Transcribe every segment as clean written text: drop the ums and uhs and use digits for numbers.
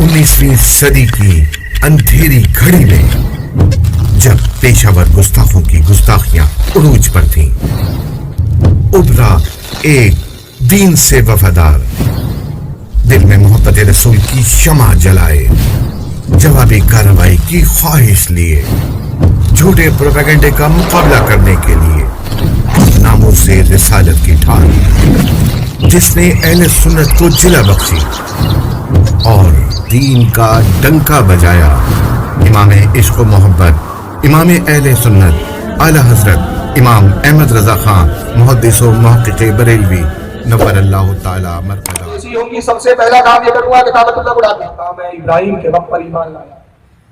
19ویں صدی کی اندھیری گھڑی میں جب پیشہ ور گستاخوں کی گستاخیاں عروج پر تھیں، ابھرا ایک دین سے وفادار، دل میں محبت رسول کی شمع جلائے، جوابی کارروائی کی خواہش لیے، جھوٹے پروپیگنڈے کا مقابلہ کرنے کے لیے ناموں سے رسالت کی ٹھان، جس نے اہل سنت کو جلا بخشی اور دین کا ڈنکا بجایا، امام عشق و محبت، امام اہل سنت اعلی حضرت امام احمد رضا خان محدث و محقق بریلوی نور اللہ تعالی مرقدہ۔ ایسی ہوں گی، سب سے پہلا کام یہ کروں گا کہ کعبۃ اللہ بڑھا دوں۔ میں ابراہیم کے رب پر ایمان لایا،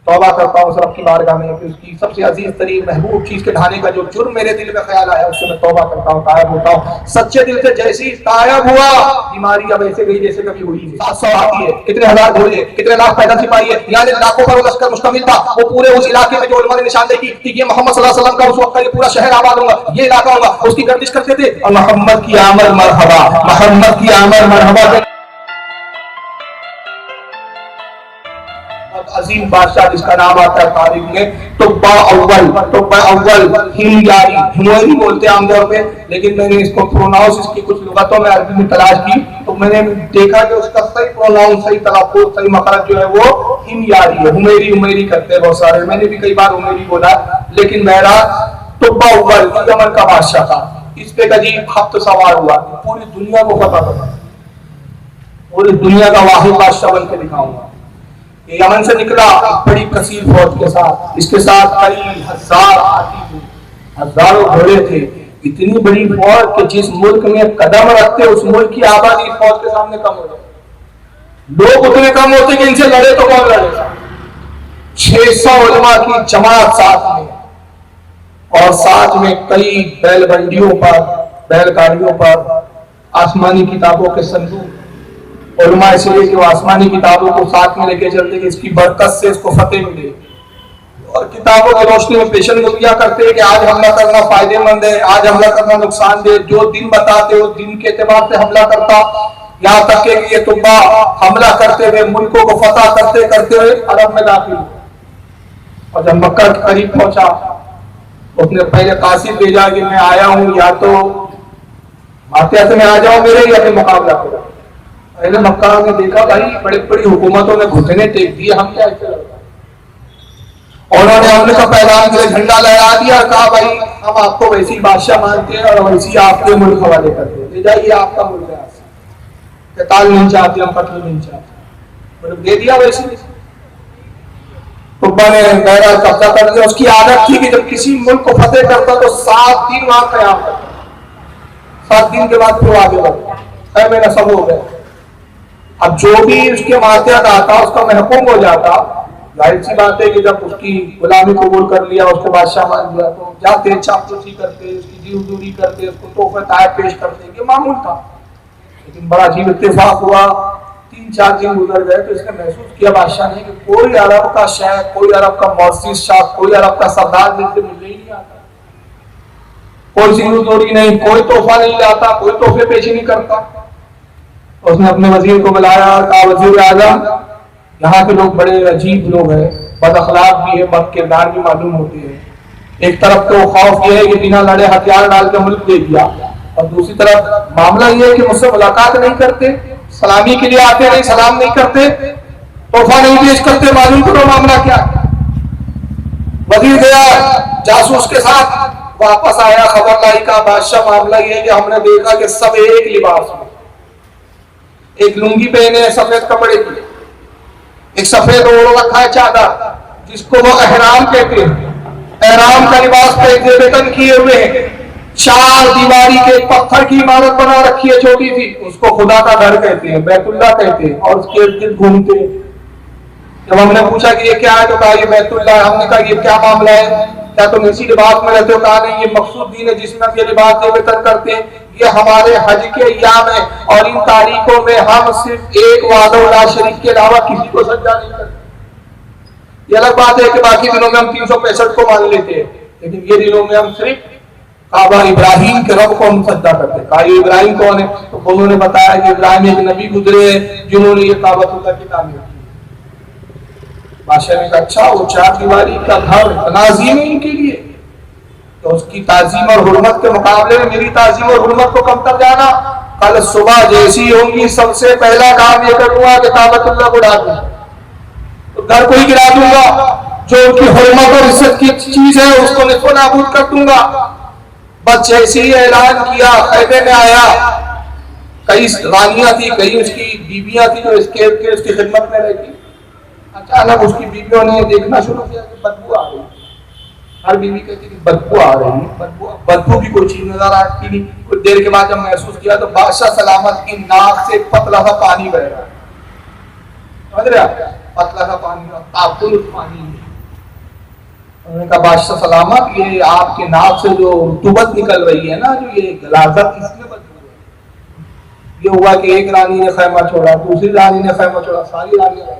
توبہ کرتا ہوں اس رب کی بارگاہ میں کہ اس کی سب سے عزیز ترین محبوب چیز کے ڈھانے کا جو جرم میرے دل میں خیال آیا اس سے میں توبہ کرتا ہوں، تائب ہوتا ہوں سچے دل سے۔ جیسی تائب ہوا، بیماری اب ایسے گئی جیسے کبھی ہوئی نہیں۔ 700 آتی ہے، کتنے ہزار گھوڑے، کتنے لاکھ پیدل سپاہی ہے، یعنی لاکھوں پر وہ لشکر مشتمل تھا۔ وہ پورے اس علاقے میں جو علماء نے نشاندہی کی کہ یہ محمد صلی اللہ علیہ وسلم کا اس وقت کا یہ پورا شہر آباد ہوگا، یہ علاقہ ہوگا، اس کی گردش کرتے تھے اور محمد کی آمد مرحبا، محمد کی آمد مرحبا۔ عظیم بادشاہ جس کا نام آتا ہے تاریخ میں تبا اول ہمیاری، ہموری بولتے ہیں عام طور پہ، لیکن میں نے اس کو پروناؤنس اس کی کچھ لغتوں میں عربی میں تلاش کی تو میں نے دیکھا کہ اس کا صحیح پروناؤنس، صحیح تلفظ، صحیح مخرج جو ہے وہ ہمیاری ہے۔ ہمیری کرتے ہیں بہت سارے، میں نے بھی کئی بار ہمیری بولا، لیکن میرا تبا اول یمن کا بادشاہ تھا، اس پہ عجیب خط سوار ہوا، پوری دنیا کو پتا تھا، پوری دنیا کا واحد بادشاہ بن کے دکھاؤں گا۔ یمن سے نکلا بڑی کثیر فوج کے ساتھ، اس کے ساتھ کئی ہزار ہاتھی تھے، ہزاروں گھوڑے تھے، اتنی بڑی فوج کہ جس ملک میں قدم رکھتے اس ملک کی آبادی فوج کے سامنے کم ہو جائے۔ لوگ اتنے کم ہوتے کہ ان سے لڑے تو کون لڑے گا۔ 600 علماء کی جماعت ساتھ میں، اور ساتھ میں کئی بیل بنڈیوں پر، بیل گاڑیوں پر آسمانی کتابوں کے صندوق۔ علماء اس لیے کہ وہ آسمانی کتابوں کو ساتھ میں لے کے چلتے کہ اس کی برکت سے اس کو فتح ملے، اور کتابوں کی روشنی میں پیشن گوئیاں کرتے کہ آج حملہ کرنا فائدے مند ہے، آج حملہ کرنا نقصان دہ، جو دن بتاتے وہ دن کے اعتبار سے حملہ کرتا، یہاں تک کہ یہ تبا حملہ کرتے ہوئے ملکوں کو فتح کرتے ہوئے عرب میں داخل ہوا۔ اور جب مکہ کے قریب پہنچا اس نے پہلے قاصد بھیجا کہ میں آیا ہوں، یا تو ماتیا سے میں آ جاؤں میرے، یا پھر مقابلہ کرو۔ پہلے مکہ نے دیکھا بھائی بڑی بڑی حکومتوں نے گھٹنے ٹیک دیے، ہم کیا ایسے لڑتے ہیں؟ انہوں نے حملے کا پہلان کے جھنڈا لہرا دیا اور کہا بھائی ہم آپ کو ویسی بادشاہ مانتے ہیں اور ویسی آپ کے ملک حوالے کرتے ہیں، لے جائیے آپ کا ملک ہے، قتال نہیں چاہتے ہم، قتل نہیں چاہتے، دے دیا ویسی۔ تبا نے بہرحال قبضہ کر دیا۔ اس کی عادت تھی کہ جب کسی ملک کو فتح کرتا تو 7 دن وہاں قیام کرتا، 7 دن کے بعد پھر آگے بڑھتا، 6 مہینہ سب ہو گئے۔ اب جو بھی اس کے ماتحت آتا اس کا محکوم ہو جاتا، ظاہر سی بات ہے کہ جب اس کی غلامی قبول کر لیا، اس کو بادشاہ مان لیا تو جاتے چاپلوسی کرتے، اس کی دیوزوری کرتے، اس کو تحفے تحائف پیش کرتے، یہ معمول تھا۔ لیکن بڑا عجیب اتفاق ہوا، 3-4 دن گزر گئے تو اس نے محسوس کیا بادشاہ نے کہ کوئی عرب کا شیخ، کوئی عرب کا معزز شاہ، کوئی عرب کا سردار دل سے ملنے ہی نہیں آتا، کوئی دیوزوری نہیں، کوئی تحفہ نہیں لاتا، کوئی تحفے پیش نہیں کرتا۔ اس نے اپنے وزیر کو بلایا اور کہا وزیر اعظم یہاں کے لوگ بڑے عجیب لوگ ہیں، بد اخلاق بھی ہے، بد کردار بھی معلوم ہوتے ہیں۔ ایک طرف تو خوف یہ ہے کہ بنا لڑے ہتھیار ڈال کے ملک دے دیا، اور دوسری طرف معاملہ یہ ہے کہ مجھ سے ملاقات نہیں کرتے، سلامی کے لیے آتے نہیں، سلام نہیں کرتے، تحفہ نہیں پیش کرتے، معلوم کرو معاملہ کیا۔ وزیر گیا جاسوس کے ساتھ، واپس آیا خبر لائی کا بادشاہ معاملہ یہ ہے کہ ہم نے دیکھا کہ سب ایک لباس میں، ایک لنگی پہنے ہیں سفید کپڑے کی، ایک سفید اوڑھ رکھا ہے چادر جس کو وہ احرام کہتے ہیں، احرام کا لباس پہ زیبتن کیے ہوئے ہیں، 4 دیواری کے پتھر کی عمارت بنا رکھی ہے چھوٹی سی، اس کو خدا کا گھر کہتے ہیں، بیت اللہ کہتے ہیں، اور اس کے ارد گرد گھومتے ہیں۔ جب ہم نے پوچھا کہ یہ کیا ہے تو کہا یہ بیت اللہ ہے۔ ہم نے کہا یہ کیا معاملہ ہے، کیا تم اسی لباس میں رہتے ہو؟ کہا نہیں، یہ مخصوص دین ہے جس میں ہم یہ لباس زیبتن کرتے ہیں، یہ ہمارے حج کے ایام ہے، اور ان تاریخوں میں ہم صرف ایک وحدہ لا شریک کے علاوہ کسی کو سجدہ نہیں کرتے۔ یہ الگ بات ہے کہ باقی دنوں میں ہم 365 کو مان لیتے ہیں، لیکن یہ دنوں میں ہم صرف کعبہ ابراہیم کے رب کو ہم سجدہ کرتے ہیں۔ کہا یہ ابراہیم کون ہے؟ تو انہوں نے بتایا کہ ابراہیم ایک نبی گزرے ہیں جنہوں نے یہ کعبۃ اللہ کی تعمیر کی۔ بادشاہ نے کہا اچھا وہ 4 دیواری کا گھر اتنا عظیم ہے ان کے لیے تو اس کی تعظیم اور حرمت کے مقابلے میں میری تعظیم اور حرمت کو کم کر جانا. کل صبح جیسی ہوں گی سب سے پہلا کام یہ کروں گا کہ کعبۃ اللہ کو ڈھا دوں تو گھر کو ہی گرا دوں گا. جو ان کی حرمت اور عزت کی چیز ہے اس کو نصف و نابود کر دوں گا. بس جیسے ہی اعلان کیا خیمے میں آیا. کئی رانیاں تھی کئی اس کی بیویاں تھی جو اس کی خدمت میں رہتی. اچانک اس کی بیویوں نے دیکھنا شروع کیا کہ بدبو آ رہی. ہر بیوی کہتی کہ بدبو آ رہی ہے. بدبو کی کوئی چیز نظر آتی نہیں. کچھ دیر کے بعد جب محسوس کیا تو بادشاہ سلامت کی ناک سے پتلا سا پانی بہ رہا. سمجھ رہے آپ پتلا سا پانی تابل پانی. انہوں نے کہا بادشاہ سلامت یہ آپ کے ناک سے جو رطوبت نکل رہی ہے نا جو یہ غلاظت اس میں بدبو ہے. یہ ہوا کہ ایک رانی نے خیمہ چھوڑا دوسری رانی نے خیمہ چھوڑا ساری رانیاں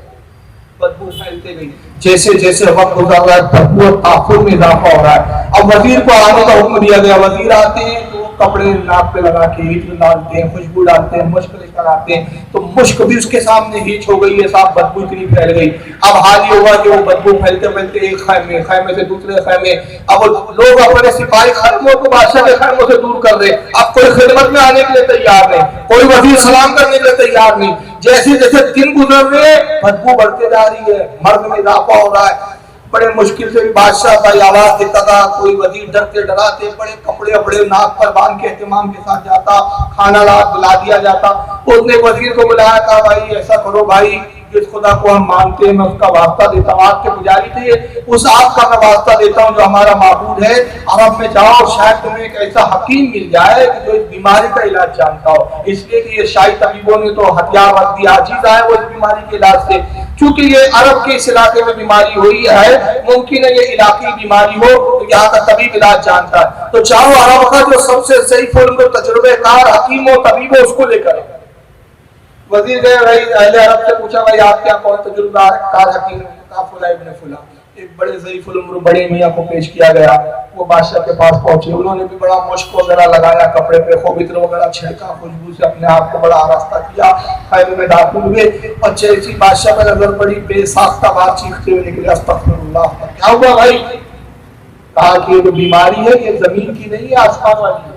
بدبو پھیلتے گئی. جیسے جیسے وقت گزر رہا ہے بدبو اور تاثر میں اضافہ ہو رہا ہے. اب وزیر کو آنے کا حکم دیا گیا. وزیر آتے ہیں تو کپڑے ناک پہ لگا کے عطر ڈالتے ہیں خوشبو ڈالتے ہیں مشک لے کر آتے ہیں تو مشک بھی اس کے سامنے ہیچ ہو گئی ہے. صاحب بدبو اتنی پھیل گئی. اب حال یہ ہوا کہ وہ بدبو پھیلتے پھیلتے ایک خیمے سے دوسرے خیمے. اب لوگ اپنے سپاہی خیموں کو بادشاہ کے خیموں سے دور کر رہے. اب کوئی خدمت میں آنے کے لیے تیار نہیں. کوئی وزیر سلام کرنے کے لیے تیار نہیں. جیسے جیسے دن گزر رہے بدبو بڑھتے جا رہی ہے. مرد میں اضافہ ہو رہا ہے. بڑے مشکل سے بھی بادشاہ کا آواز دیتا تھا. کوئی وزیر ڈرتے ڈراتے بڑے کپڑے اپڑے ناک پر باندھ کے اہتمام کے ساتھ جاتا. کھانا لا دیا جاتا. اس نے وزیر کو بلایا تھا بھائی ایسا کرو بھائی جس خدا کو ہم مانتے ہیں میں اس کا واسطہ دیتا ہوں. آپ کے پجاری تھے اس آپ کا میں واسطہ دیتا ہوں جو ہمارا معبود ہے. عرب میں جاؤ شاید تمہیں ایک ایسا حکیم مل جائے کہ جو اس بیماری کا علاج جانتا ہو. اس لیے کہ یہ شاہی طبیبوں نے تو ہتھیار رکھ دیا. عاجز آئے وہ اس بیماری کے علاج سے. چونکہ یہ عرب کے اس علاقے میں بیماری ہوئی ہے ممکن ہے یہ علاقائی بیماری ہو تو یہاں کا طبیب علاج جانتا ہے. تو چاہو عرب کا جو سب سے صحیح فلم تجربے کار حکیم ہو طبیب ہو اس کو لے کر. وزیر گئے بھائی اہل عرب سے پوچھا بھائی آپ کیا کون تجربہ کار حکیم ہے؟ کہا فلاں ابن فلاں. ایک بڑے ضعیف العمر بڑے میاں کو پیش کیا گیا. وہ بادشاہ کے پاس پہنچے. انہوں نے بھی بڑا مشک وغیرہ لگایا کپڑے پہ خوب عطر وغیرہ چھڑکا خوشبو سے اپنے آپ کو بڑا آراستہ کیا. خیمے میں داخل ہوئے اور جیسی بادشاہ پر نظر پڑی بے ساختہ بات چیختے ہوئے نکلے استغفر اللہ. کیا ہوا بھائی؟ کہا کہ یہ جو بیماری ہے یہ زمین کی نہیں ہے آسمان والی ہے.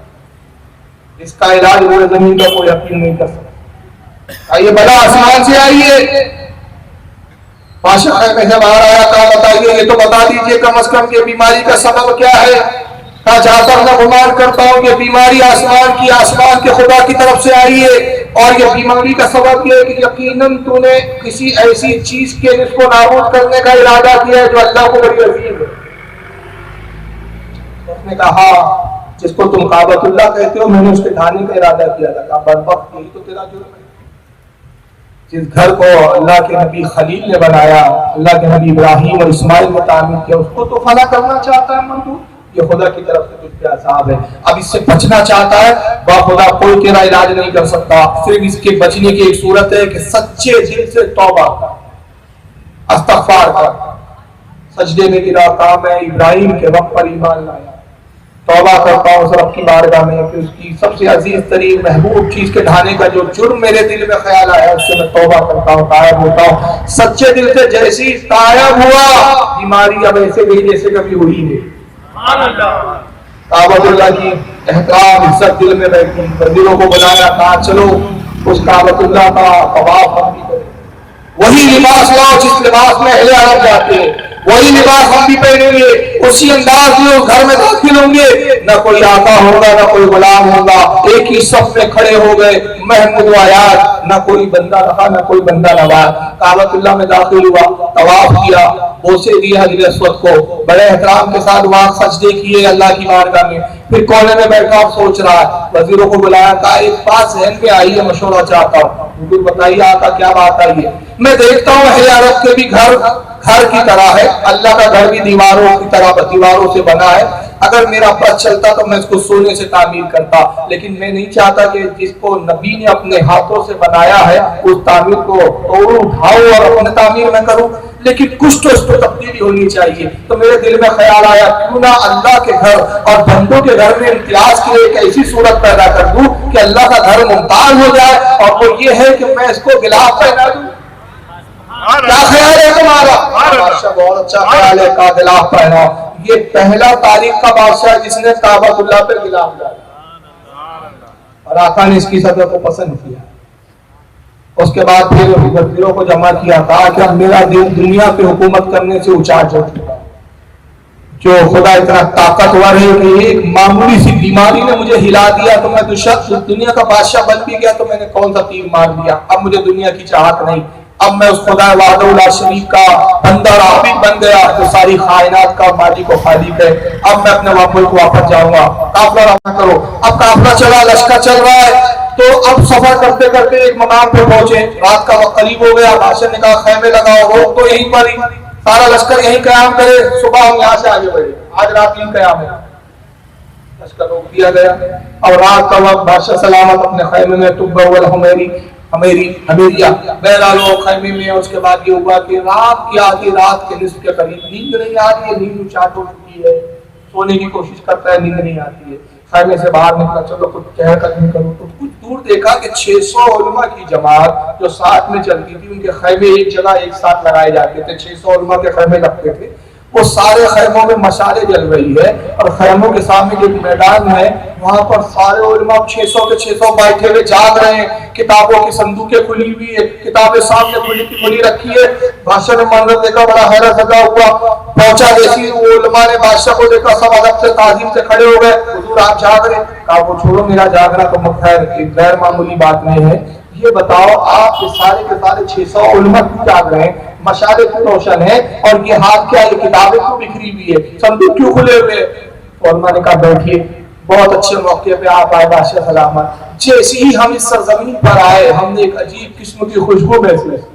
اس کا علاج وہ زمین کا کوئی یقین نہیں کر سکتا. یہ بلا آسمان سے آئی ہے. بادشاہ خیمے سے باہر آیا. کہا بتائیے یہ تو بتا دیجئے کم از کم یہ بیماری کا سبب کیا ہے. کہا جہاں تک میں گمان کرتا ہوں کہ بیماری آسمان کی آسمان کے خدا کی طرف سے آئی ہے اور یہ بیماری کا سبب یہ ہے کہ یقیناً تو نے کسی ایسی چیز کے جس کو نابود کرنے کا ارادہ کیا ہے جو اللہ کو بڑی عظیم ہے. اس نے کہا جس کو تم کعبۃ اللہ کہتے ہو میں نے اس کے ڈھانے کا ارادہ کیا تھا. کہا بدبخت یہی تو تیرا جرم ہے. جس گھر کو اللہ کے نبی خلیل نے بنایا اللہ کے نبی ابراہیم اور اسماعیل نے تعمیر کیا اس کو تو فنا کرنا چاہتا ہے مندو. یہ خدا کی طرف سے تجھ پہ عذاب ہے. اب اس سے بچنا چاہتا ہے با خدا کوئی تیرا علاج نہیں کر سکتا. صرف اس کے بچنے کی ایک صورت ہے کہ سچے دل سے توبہ کر استغفار کر. سجدے میں تیرا کام ہے ابراہیم کے وقت پر ایمان لایا. توبہ کرتا ہوں رب کی بارگاہ میں کہ اس کی سب سے عزیز ترین محبوب چیز کے ڈھانے کا جو جرم میرے دل میں خیال آیا اس سے میں توبہ کرتا ہوں تائب ہوتا ہوں. سچے دل سے جیسی تائب ہوا بیماری اب ایسے گئی جیسے کبھی ہوئی ہے. کعبۃ اللہ کی احترام عزت دل میں بیٹھی. وزیروں کو بلایا کہا چلو اس کعبۃ اللہ کا طواف ہم بھی کریں. وہی لباس لاؤ جس لباس میں اہل عرب جاتے ہیں وہی لباس ہم بھی پہنیں گے. اسی انداز میں اس گھر میں داخل ہوں گے. نہ کوئی آقا ہوگا نہ کوئی غلام ہوگا. ایک ہی صف میں کھڑے ہو گئے محمود و آیات. نہ کوئی بندہ رہا نہ کوئی بندہ نواز. کعبۃ اللہ میں داخل ہوا طواف کیا بوسے دیے حجر اسود کو بڑے احترام کے ساتھ وہاں سجدے کیے اللہ کی بارگاہ میں. پھر کونے میں بیٹھا سوچ رہا ہے. وزیروں کو بلایا کہا ایک بات ذہن میں آئی ہے مشورہ چاہتا ہوں. حضور بتائیے آقا کیا بات آئی ہے. میں دیکھتا ہوں اہل عرب کے بھی گھر کی طرح ہے. اللہ کا گھر بھی دیواروں کی طرح دیواروں سے بنا ہے. اگر میرا بس چلتا تو میں اس کو سونے سے تعمیر کرتا. لیکن میں نہیں چاہتا کہ جس کو نبی نے اپنے ہاتھوں سے بنایا ہے اس تعمیر کو توڑوں اٹھاؤں اور اپنے تعمیر میں کروں. لیکن کچھ تو اس کو تبدیلی ہونی چاہیے. تو میرے دل میں خیال آیا کیوں نہ اللہ کے گھر اور بندوں کے گھر میں امتیاز کی ایک ایسی صورت پیدا کر دوں کہ اللہ کا گھر ممتاز ہو جائے اور وہ یہ ہے کہ میں اس کو غلاف پہنا دوں. کیا خیال ہے تمہارا؟ بہت اچھا خیال ہے کا غلاف پہنا. یہ پہلا تاریخ کا بادشاہ جس نے کعبۃ اللہ پہ غلاف ڈالا اور آقا نے اس کی صدر کو پسند کیا. اس کے بعد پھر وزیروں کو جمع کیا, کہا کہ اب میرا دل دنیا پہ حکومت کرنے سے اچاٹ ہو چکا, جو خدا اتنا طاقتور ہے کہ ایک معمولی سی بیماری نے مجھے ہلا دیا تو میں دنیا کا بادشاہ بن بھی گیا, تو میں نے کون سا تیر مار دیا, اب مجھے دنیا کی چاہت نہیں, اب میں اس خدا وحدہ لا شریک کا بندہ اور عابد بن گیا جو ساری کائنات کا مالک و خالق ہے. اب میں اپنے ملک کو واپس جاؤں گا. قافلہ روانہ کرو. اب قافلہ چلا, لشکر چل رہا ہے, تو اب سفر کرتے کرتے ایک مقام پہ پہنچے, رات کا وقت قریب ہو گیا. بادشاہ نے کہا خیمے لگاؤ, روک تو یہیں پر ہی, سارا لشکر یہیں قیام کرے, صبح ہم یہاں سے آگے بڑھے, آج رات یہیں قیام ہے. لشکر روک دیا گیا. اور رات کا وقت بادشاہ سلامت اپنے خیمے میں تبا ہمیریہ بہرحال وہ خیمے میں. اس کے بعد یہ ہوا کہ رات کی آدھی رات کے نصف کے قریب نیند نہیں آ رہی ہے, نیند اچاٹ ہو چکی ہے, سونے کی کوشش کرتا ہے, نیند نہیں آتی ہے. خیمے سے باہر نکلا, چلو کچھ چہر قدمی کروں, تو کچھ دور دیکھا کہ 600 علماء کی جماعت جو ساتھ میں چلتی تھی, ان کے خیمے ایک جگہ ایک ساتھ لگائے جاتے تھے, 600 علماء کے خیمے لگتے تھے. وہ سارے خیموں میں مشالیں جل رہی ہے, اور خیموں کے سامنے جو ایک میدان ہے وہاں پر سارے علماء 600 کے 600 بیٹھے ہوئے جاگ رہے ہیں. کتابوں کی صندوقیں کھلی ہوئی ہے, کتابیں سامنے کھلی رکھی ہے. بادشاہ نے منظر دیکھا, بڑا حیرت زدہ ہوا. پہنچا جیسی وہ علماء نے بادشاہ کو دیکھا, سب ادب سے تعظیم سے کھڑے ہو گئے. حضور آپ جاگ رہے؟ کہا وہ چھوڑو, میرا جاگنا تو خیر ایک غیر معمولی بات نہیں ہے. یہ بتاؤ آپ کے سارے 600 علماء کیوں جاگ رہے ہیں, مشالے کیوں روشن ہے, اور یہ ہاتھ کیا, یہ کتابیں کیوں بکھری ہوئی ہے, صندوق کیوں کھلے ہوئے؟ علماء نے کہا بیٹھیے, بہت اچھے موقع پہ آپ آئے بادشاہ سلامت. جیسے ہی ہم اس سرزمین پر آئے ہم نے ایک عجیب قسم کی خوشبو محسوس کی,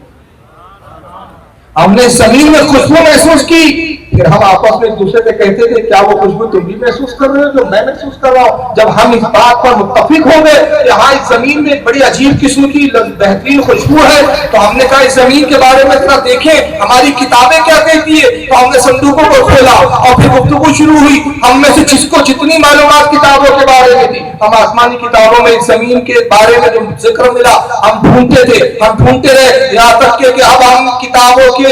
ہم نے زمین میں خوشبو محسوس کی. پھر ہم آپس میں ایک دوسرے سے کہتے تھے کیا وہ خوشبو تم بھی محسوس کر رہے ہو جو میں محسوس کر رہا ہوں؟ جب ہم اس بات پر متفق ہو گئے کہ ہاں اس زمین میں ایک بڑی عجیب قسم کی بہترین خوشبو ہے, تو ہم نے کہا اس زمین کے بارے میں ذرا دیکھیں ہماری کتابیں کیا کہتی ہے. تو ہم نے صندوقوں کو کھولا اور پھر گفتگو شروع ہوئی. ہم میں سے جس کو جتنی معلومات کتابوں کے بارے میں تھی, ہم آسمانی کتابوں میں اس زمین کے بارے میں جو ذکر ملا ہم ڈھونڈتے رہے, یہاں تک کہ اب ہم کتابوں کے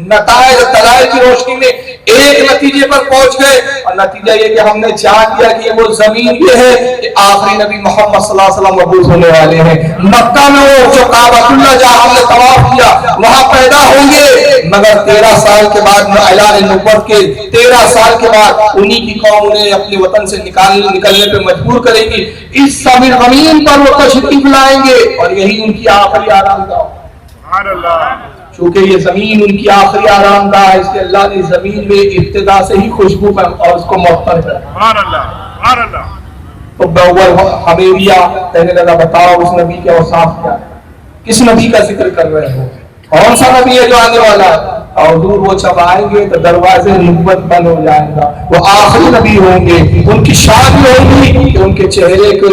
نتائج دلائل کی روشنی میں ایک نتیجے پر پہنچ گئے, اور نتیجہ یہ کہ ہم نے جان لیا کہ وہ زمین یہ ہے کہ آخری نبی محمد صلی اللہ علیہ وسلم مبعوث ہونے والے ہیں. مکہ میں وہ جو کعبۃ اللہ جہاں ہم نے طواف کیا وہاں پیدا ہوں گے, مگر 13 سال کے بعد اعلان نبوت کے 13 سال کے بعد انہی کی قوم انہیں اپنے وطن سے نکلنے پہ مجبور کرے گی. اس زمین پر وہ تشریف لائیں گے اور یہی ان کی آخری آرام گاہ. سبحان اللہ. چونکہ یہ زمین ان کی آخری آرام گاہ ہے, اس لیے اللہ نے زمین میں ابتدا سے ہی خوشبو پر اور اس کو معطر کیا. سبحان اللہ, سبحان اللہ. تو باول حمیریہ کہنے لگا بتاؤ اس نبی کے اوصاف کیا ہے, کس نبی کا ذکر کر رہے ہو, کون سا نبی ہے جو آنے والا ہے؟ اور حضور وہ جب آئیں گے تو دروازے نبوت بند ہو جائیں گا, وہ آخری نبی ہوں گے. ان کی شان ہوگی کہ ان کے چہرے کی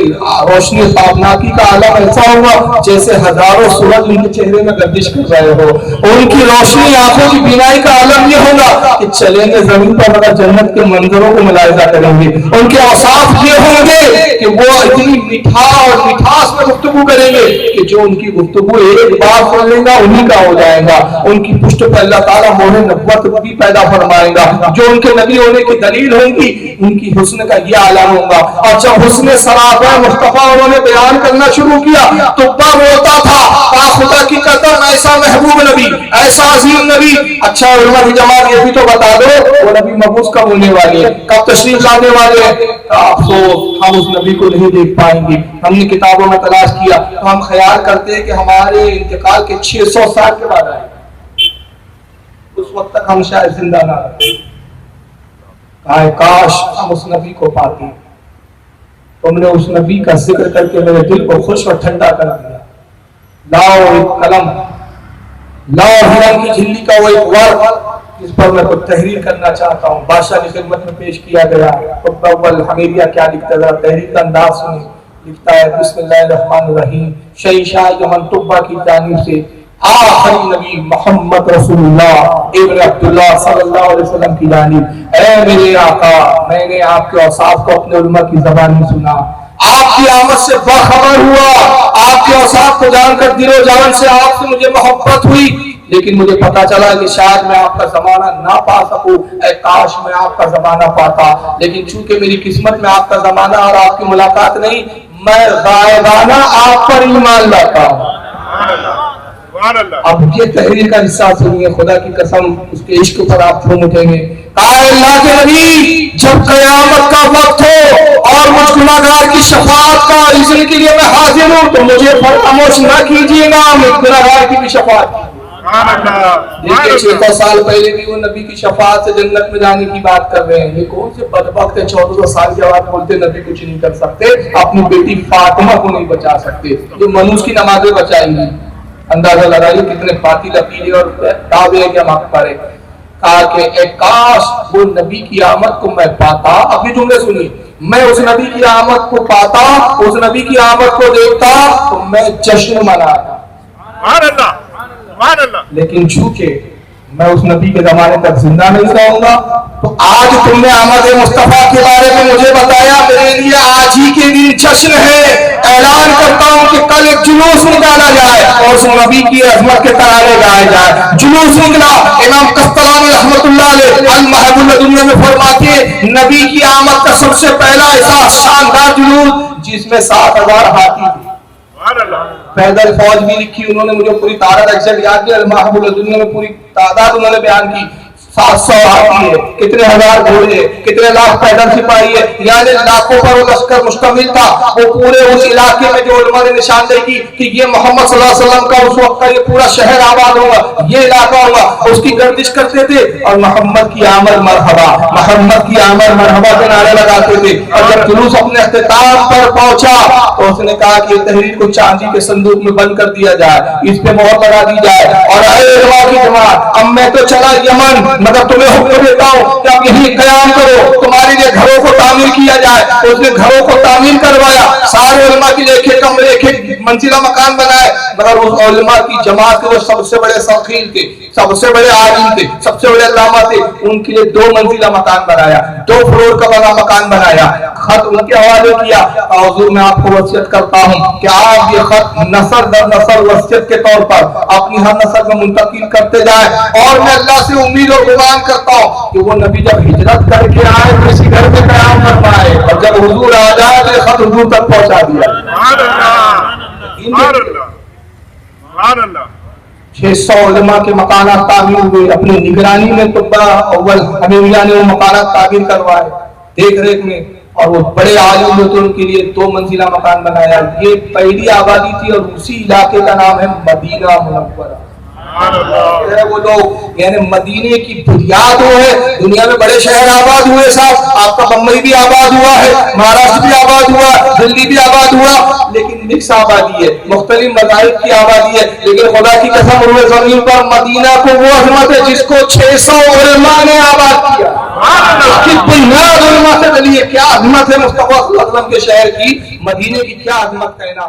روشنی خوابناکی کا عالم ایسا ہوگا جیسے ہزاروں سورج ان کے چہرے میں گردش کر رہے ہو. ان کی روشنی آنکھوں کی بینائی کا عالم یہ ہوگا کہ چلیں گے زمین پر مگر جنت کے منظروں کو ملاحظہ کریں گے. ان کے اوصاف یہ ہوں گے کہ وہ اتنی میٹھا اور مٹھاس میں گفتگو کریں گے کہ جو ان کی گفتگو ایک بار سن لیں گا انہی کا ہو جائے گا. ان کی پشت پہ اللہ تعالیٰ مہر نبوت بھی پیدا فرمائے گا. جو ان کے نبی ہونے کی دلیل ہوں گی ان کی حسن کا یہ عالم ہوگا. اور جب حسن سراپا مصطفیٰ انہوں نے بیان کرنا شروع کیا تو روتا تھا خدا کی قدر ایسا محبوب نبی, ایسا عظیم نبی. اچھا علماء کی جماعت یہ بھی تو بتا دو وہ نبی مبعوث کب ہونے والے ہیں, کب تشریف لانے والے ہیں؟ افسوس ہم اس نبی کو نہیں دیکھ پائیں گے. ہم نے کتابوں میں تلاش کیا تو ہم خیال کرتے ہیں کہ ہمارے انتقال کے 600 سال کے بعد آئے, اس وقت تک ہم شاید زندہ نہ رہتے. کاش ہم اس نبی کو پاتے. تم نے اس نبی کا ذکر کر کے میرے دل کو خوش اور ٹھنڈا کر دیا. لاؤ ایک قلم, لاؤ ہرن کی جھلی کا وہ ایک ورق جس پر میں کوئی تحریر کرنا چاہتا ہوں. بادشاہ کی خدمت میں پیش کیا گیا. اول حمیریہ کیا لکھتا ہے, تحریر کا انداز سنیں. لکھتا ہے بسم اللہ الرحمن الرحیم, شہنشاہ یمن طبہ کی جانب سے آخری نبی محمد رسول اللہ ابن عبداللہ صلی اللہ علیہ وسلم کی جانب, اے میرے آقا میں نے آپ کے اوصاف کو اپنے علماء کی زبان میں سنا, آپ کی آمد سے باخبر ہوا، آپ کے اوصاف کو جان کر دل و جان سے آپ سے مجھے محبت ہوئی، لیکن مجھے پتا چلا کہ شاید میں آپ کا زمانہ نہ پا سکوں، اے کاش میں آپ کا زمانہ پاتا، لیکن چونکہ میری قسمت میں آپ کا زمانہ اور آپ کی ملاقات نہیں، میں غائبانہ آپ پر ایمان لاتا ہوں۔ اب یہ تحریر کا حصہ سنیے، خدا کی قسم اس کے عشق پر آپ جھوم اٹھیں گے۔ اللہ کے نبی، جب قیامت کا وقت ہو اور مجھ گناہگار کی شفاعت کا اذن کے لیے میں حاضر ہوں تو مجھے فراموش نہ کیجیے گا، میں گناہگار کی بھی شفاعت کی۔ دیکھیں 600 سال پہلے بھی وہ نبی کی شفاعت سے جنت میں جانے کی بات کر رہے ہیں، یہ کون سے بدبخت ہیں 1400 سال کے بعد بولتے نبی کچھ نہیں کر سکتے، اپنی بیٹی فاطمہ کو نہیں بچا سکتے، جو منوس کی نمازیں بچائیں گی۔ اندازہ لگائیے کتنے باطل عقیدے اور دعوے ہیں کہ ہم حق پر ہیں۔ کہا کہ اے کاش وہ نبی کی آمد کو میں پاتا، اب یہ جملے سنیے، میں اس نبی کی آمد کو پاتا، اس نبی کی آمد کو دیکھتا تو میں جشن مناتا، لیکن چونکہ میں اس نبی کے زمانے تک زندہ نہیں رہوں گا تو آج تم نے آمد مصطفیٰ کے بارے میں مجھے بتایا، میرے لیے آج ہی کے دن جشن ہے۔ اعلان کرتا ہوں کہ کل ایک جلوس نکالا جائے اور اس نبی کی عظمت کے ترانے گائے جائے۔ جلوس نکلا، امام قسطلانی رحمۃ اللہ علیہ المحب الدنیا میں فرماتے ہیں نبی کی آمد کا سب سے پہلا ایسا شاندار جلوس جس میں 7000 ہاتھی تھے، پیدل فوج بھی لکھی انہوں نے، مجھے پوری تعداد ایکسٹ یاد نہیں، المحب الدنیا میں پوری تعداد انہوں نے بیان کی، 700 ہاتھی ہے، کتنے ہزار گھوڑے، کتنے لاکھ پیدل سپاہی ہے، یعنی لاکھوں پر وہ لشکر مشتمل تھا۔ وہ پورے اس علاقے میں جو علماء نے نشاندہی کی کہ یہ محمد صلی اللہ علیہ وسلم کا اس وقت کا یہ پورا شہر آباد ہوگا، یہ علاقہ ہوگا، اس کی گردش کرتے تھے اور محمد کی آمد مرحبا، محمد کی آمد مرحبا کے نعرے لگاتے تھے۔ اور جب جلوس اپنے اختتام پر پہنچا تو اس نے کہا کہ یہ تحریر کو چاندی کے صندوق میں بند کر دیا جائے، اس پہ مہر لگا دی جائے، اور اے علماء کی جماعت اب میں تو چلا یمن، مگر تمہیں حکم دیتا ہوں کہ اب یہی قیام کرو، تمہارے لیے گھروں کو تعمیر کیا جائے۔ اس نے گھروں کو تعمیر کروایا، سارے علماء کے لیے ایک کمرے ایک منزلہ مکان بنائے، مگر اس علماء کی جماعت کے وہ سب سے بڑے شوقین تھے، سب سے بڑے عالم تھے، سب سے بڑے علامہ تھے، ان کے لیے 2 منزلہ مکان بنایا، 2 فلور کا بڑا مکان بنایا، خط ان کے حوالے کیا۔ حضور میں آپ کو وصیت کرتا ہوں کہ آپ یہ خط نسل در نسل وصیت کے طور پر اپنی ہر نسل میں منتقل کرتے جائیں، اور میں اللہ سے امید اور گمان کرتا ہوں کہ وہ نبی جب ہجرت کر کے آئے تو اسی گھر میں قیام فرمائے، اور جب حضور آ جائے تو یہ خط حضور تک پہنچا دیا۔ 600 علماء کے مکانات تعمیر ہوئے، اپنی نگرانی میں طبہ اول حمیمیہ نے وہ مکانات تعمیر کروائے دیکھ ریکھ میں، اور وہ بڑے عالم جو تھے ان کے لیے 2 منزلہ مکان بنایا۔ یہ پہلی آبادی تھی اور اسی علاقے کا نام ہے مدینہ منورہ۔ وہ لوگ یعنی مدینے کی بنیاد وہ ہے، دنیا میں بڑے شہر آباد ہوئے صاحب، آپ کا بمبئی بھی آباد ہوا ہے، مہاراشٹر بھی آباد ہوا، دلی بھی آباد ہوا، لیکن مکس آبادی ہے، مختلف مذاہب کی آبادی ہے، لیکن خدا کی قسم روئے زمین پر مدینہ کو وہ عظمت ہے جس کو 600 علماء نے آباد کیا، اس کی بنیاد علماء سے ڈلی ہے۔ کیا عظمت ہے مصطفیٰ صلی اللہ علیہ وسلم کے شہر کی، مدینے کی کیا عظمت کہنا۔